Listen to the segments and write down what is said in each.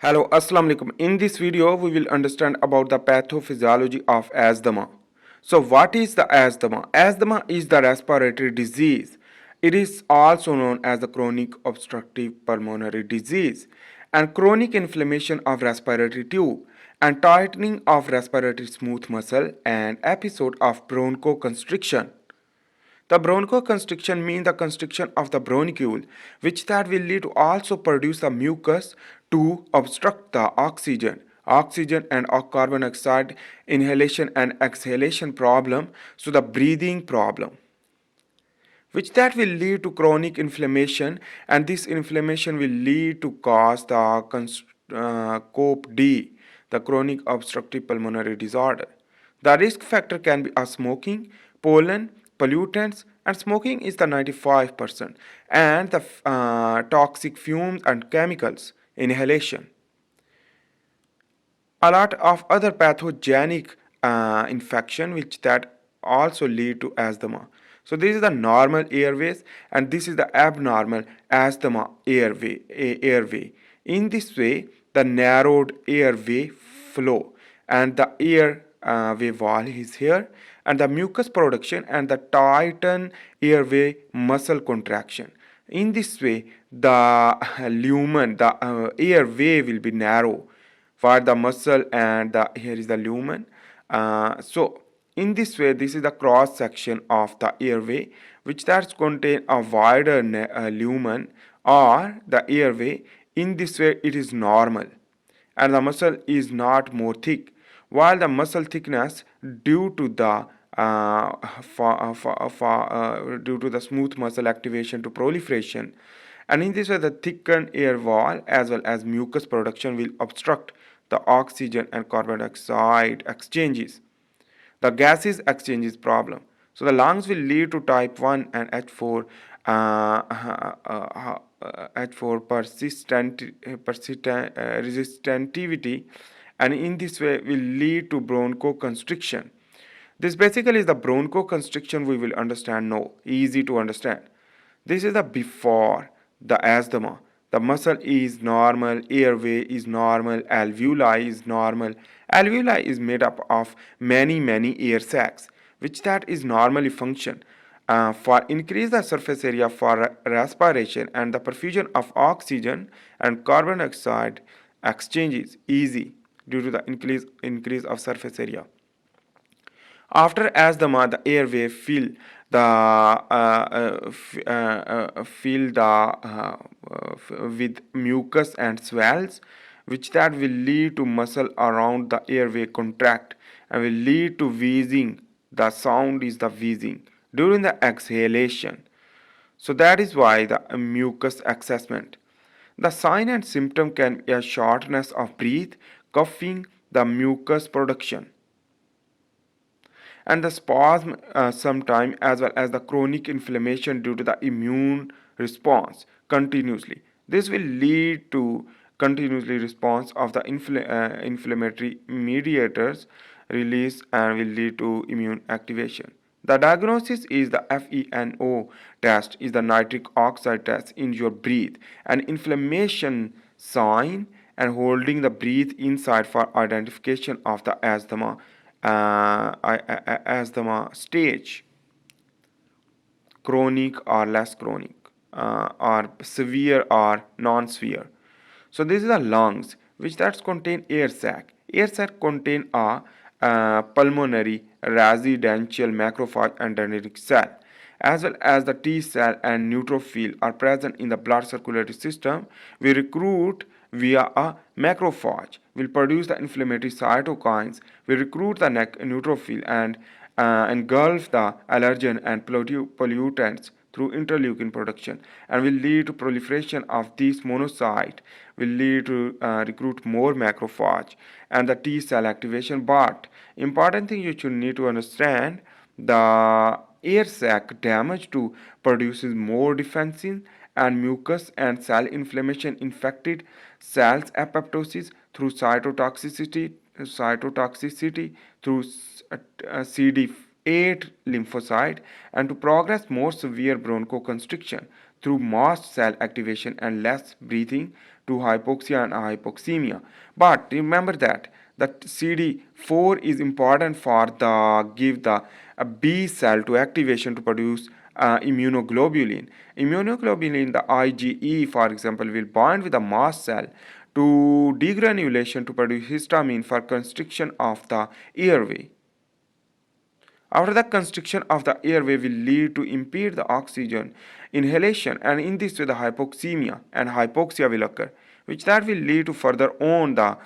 Hello, Assalamu alaikum. In this video, we will understand about the pathophysiology of asthma. So, what is the asthma? Asthma is the respiratory disease. It is also known as the chronic obstructive pulmonary disease and chronic inflammation of respiratory tube and tightening of respiratory smooth muscle and episode of bronchoconstriction. The bronchoconstriction means the constriction of the bronchiole, which that will lead to also produce the mucus to obstruct the oxygen and carbon dioxide inhalation and exhalation problem, so the breathing problem, which that will lead to chronic inflammation, and this inflammation will lead to cause the COPD, the chronic obstructive pulmonary disorder. The risk factor can be a smoking, pollen, pollutants, and smoking is the 95%, and the toxic fumes and chemicals inhalation. A lot of other pathogenic infection which that also lead to asthma. So this is the normal airways and this is the abnormal asthma airway. In this way, the narrowed airway flow and the airway wall is here, and the mucus production and the tighten airway muscle contraction. In this way, the lumen, the airway will be narrow for the muscle, and here is the lumen. So in this way, this is the cross section of the airway, which does contain a wider lumen or the airway. In this way, it is normal and the muscle is not more thick, while the muscle thickness due to the due to the smooth muscle activation to proliferation, and in this way the thickened air wall as well as mucus production will obstruct the oxygen and carbon dioxide exchanges, the gases exchanges problem. So the lungs will lead to type 1 and H4 H4 persistent resistivity, and in this way will lead to bronchoconstriction. This basically is the bronchoconstriction we will understand now, easy to understand. This is the before the asthma. The muscle is normal, airway is normal, alveoli is normal. Alveoli is made up of many air sacs, which that is normally function for increase the surface area for respiration and the perfusion of oxygen and carbon dioxide exchange is easy due to the increase of surface area. After asthma, the airway fill with mucus and swells, which that will lead to muscle around the airway contract and will lead to wheezing. The sound is the wheezing during the exhalation. So that is why the mucus assessment. The sign and symptom can be a shortness of breath, coughing, the mucus production and the spasm sometime, as well as the chronic inflammation due to the immune response continuously. This will lead to continuously response of the inflammatory mediators release and will lead to immune activation. The diagnosis is the FeNO test, is the nitric oxide test in your breath, an inflammation sign, and holding the breath inside for identification of the asthma stage, chronic or less chronic, or severe or non-severe. So this is the lungs, which that contain air sac. Air sac contain a pulmonary residential macrophage and dendritic cell, as well as the T cell and neutrophil are present in the blood circulatory system. We recruit via a macrophage will produce the inflammatory cytokines. We recruit the neutrophil and engulf the allergen and pollutants through interleukin production, and will lead to proliferation of these monocyte, will lead to recruit more macrophage and the T cell activation. But important thing you should need to understand, the air sac damage to produces more defensin and mucus and cell inflammation, infected cells apoptosis through cytotoxicity through CD8 lymphocyte, and to progress more severe bronchoconstriction. through mast cell activation and less breathing to hypoxia and hypoxemia. But remember that the CD4 is important for the give the B cell to activation to produce immunoglobulin. Immunoglobulin, the IgE, for example, will bind with the mast cell to degranulation to produce histamine for constriction of the airway. After the constriction of the airway will lead to impede the oxygen inhalation, and in this way the hypoxemia and hypoxia will occur, which that will lead to further on the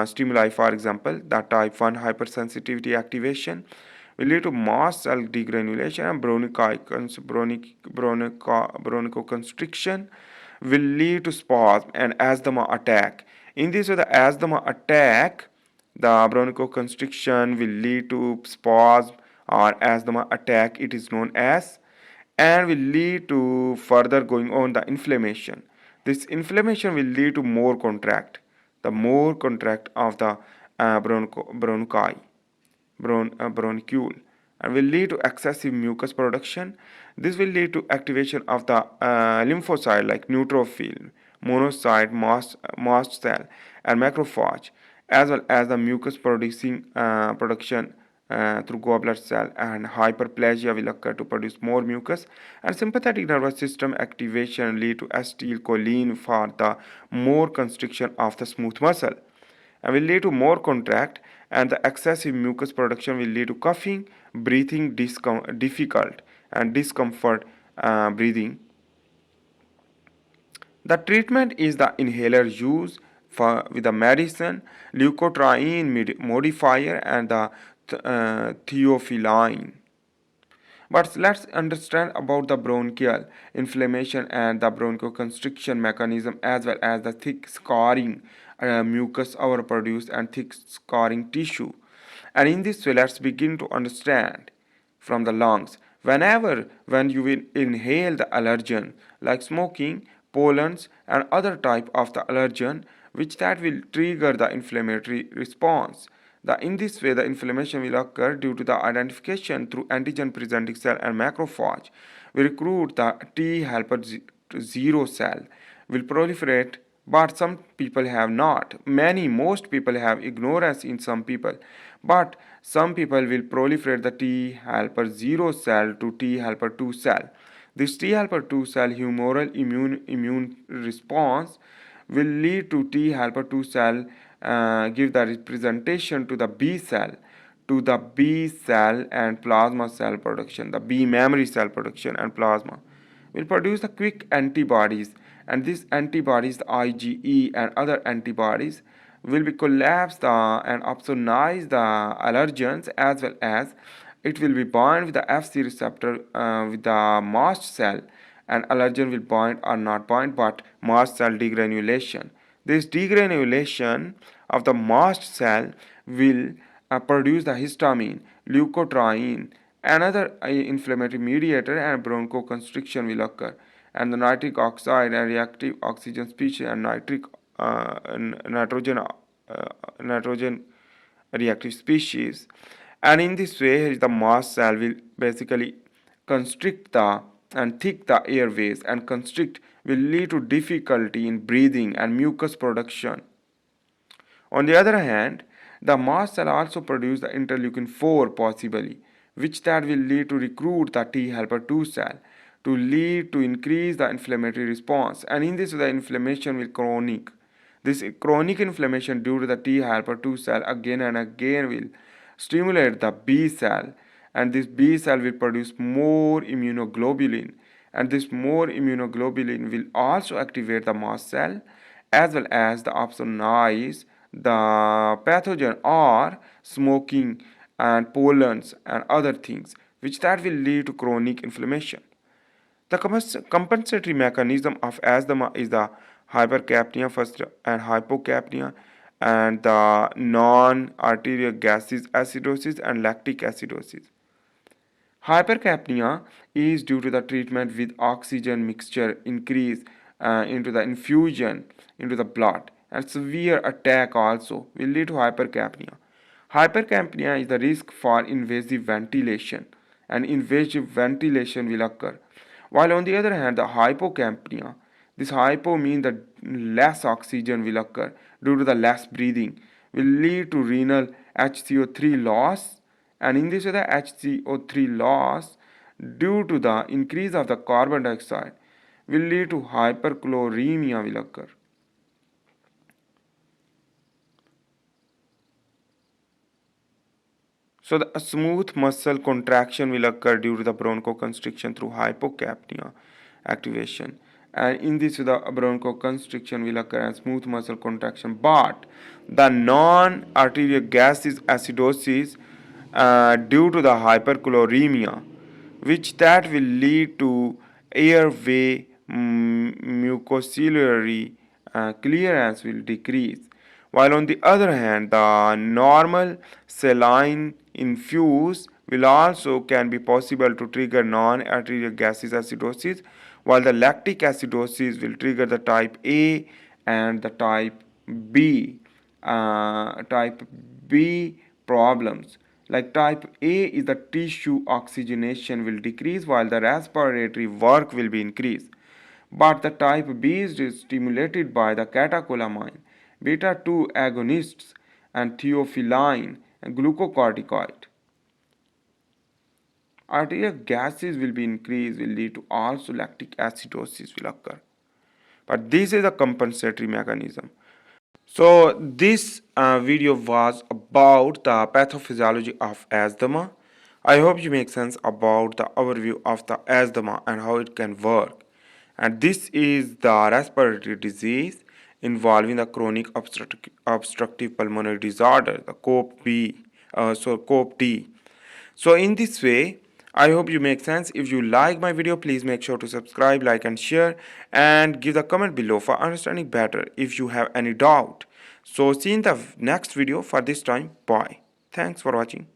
stimuli. For example, the type 1 hypersensitivity activation will lead to mast cell degranulation and bronchoconstriction will lead to spasm and asthma attack. In this way, the asthma attack, the bronchoconstriction will lead to spasm or asthma attack, it is known as, and will lead to further going on the inflammation. This inflammation will lead to more contract, the more contract of the bronchi bronchiole, and will lead to excessive mucus production. This will lead to activation of the lymphocyte like neutrophil, monocyte, mast cell, and macrophage, as well as the mucus producing production through goblet cell, and hyperplasia will occur to produce more mucus, and sympathetic nervous system activation lead to acetylcholine for the more constriction of the smooth muscle and will lead to more contract, and the excessive mucus production will lead to coughing, breathing difficult, and discomfort breathing. The treatment is the inhaler use with the medicine, leukotriene modifier, and the theophylline. But let's understand about the bronchial inflammation and the bronchoconstriction mechanism, as well as the thick scarring mucus our produced and thick scarring tissue. And in this way, let's begin to understand from the lungs. When you will inhale the allergen like smoking, pollens, and other type of the allergen, which that will trigger the inflammatory response. In this way, the inflammation will occur due to the identification through antigen presenting cell and macrophage. We recruit the T helper 0 cell will proliferate, but some people have not. Most people have ignorance in some people, but some people will proliferate the T helper 0 cell to T helper 2 cell. This T helper 2 cell humoral immune response will lead to T helper 2 cell give the representation to the B cell, and plasma cell production, the B memory cell production and plasma will produce the quick antibodies, and these antibodies, the IgE and other antibodies, will be collapsed and opsonize the allergens, as well as it will be bound with the Fc receptor with the mast cell, and allergen will bind or not bind, but mast cell degranulation. This degranulation of the mast cell will produce the histamine, leukotriene, another inflammatory mediator, and bronchoconstriction will occur. And the nitric oxide and reactive oxygen species and nitrogen reactive species. And in this way, the mast cell will basically constrict the and thick the airways, and constrict will lead to difficulty in breathing and mucus production. On the other hand, the mast cell also produce the interleukin 4 possibly, which that will lead to recruit the T helper 2 cell to lead to increase the inflammatory response, and in this way the inflammation will chronic. This chronic inflammation due to the T helper 2 cell again and again will stimulate the B cell, and this B cell will produce more immunoglobulin, and this more immunoglobulin will also activate the mast cell, as well as the opsonize the pathogen or smoking and pollens and other things, which that will lead to chronic inflammation. The compensatory mechanism of asthma is the hypercapnia first and hypocapnia, and the non-arterial gases acidosis and lactic acidosis. Hypercapnia is due to the treatment with oxygen mixture increase into the infusion into the blood, and severe attack also will lead to hypercapnia. Hypercapnia is the risk for invasive ventilation, and invasive ventilation will occur. While on the other hand, the hypocapnia, this hypo means that less oxygen will occur due to the less breathing, will lead to renal HCO3 loss, and in this way the HCO3 loss due to the increase of the carbon dioxide will lead to hyperchloremia will occur. So the smooth muscle contraction will occur due to the bronchoconstriction through hypocapnia activation. And in this, the bronchoconstriction will occur and smooth muscle contraction. But the non-arterial gases acidosis due to the hyperchloremia, which that will lead to airway mucociliary clearance will decrease. While on the other hand, the normal saline infuse will also can be possible to trigger non-arterial gases acidosis, while the lactic acidosis will trigger the type A and the type B. Type B problems. Like type A is the tissue oxygenation will decrease while the respiratory work will be increased. But the type B is stimulated by the catecholamine, beta 2 agonists, and theophylline and glucocorticoid. Arterial gases will be increased, will lead to also lactic acidosis will occur. But this is a compensatory mechanism. So this video was about the pathophysiology of asthma. I hope you make sense about the overview of the asthma and how it can work. And this is the respiratory disease involving the chronic obstructive pulmonary disorder, the COPD. So in this way, I hope you make sense. If you like my video, please make sure to subscribe, like and share, and give the comment below for understanding better if you have any doubt. So see you in the next video. For this time, bye. Thanks for watching.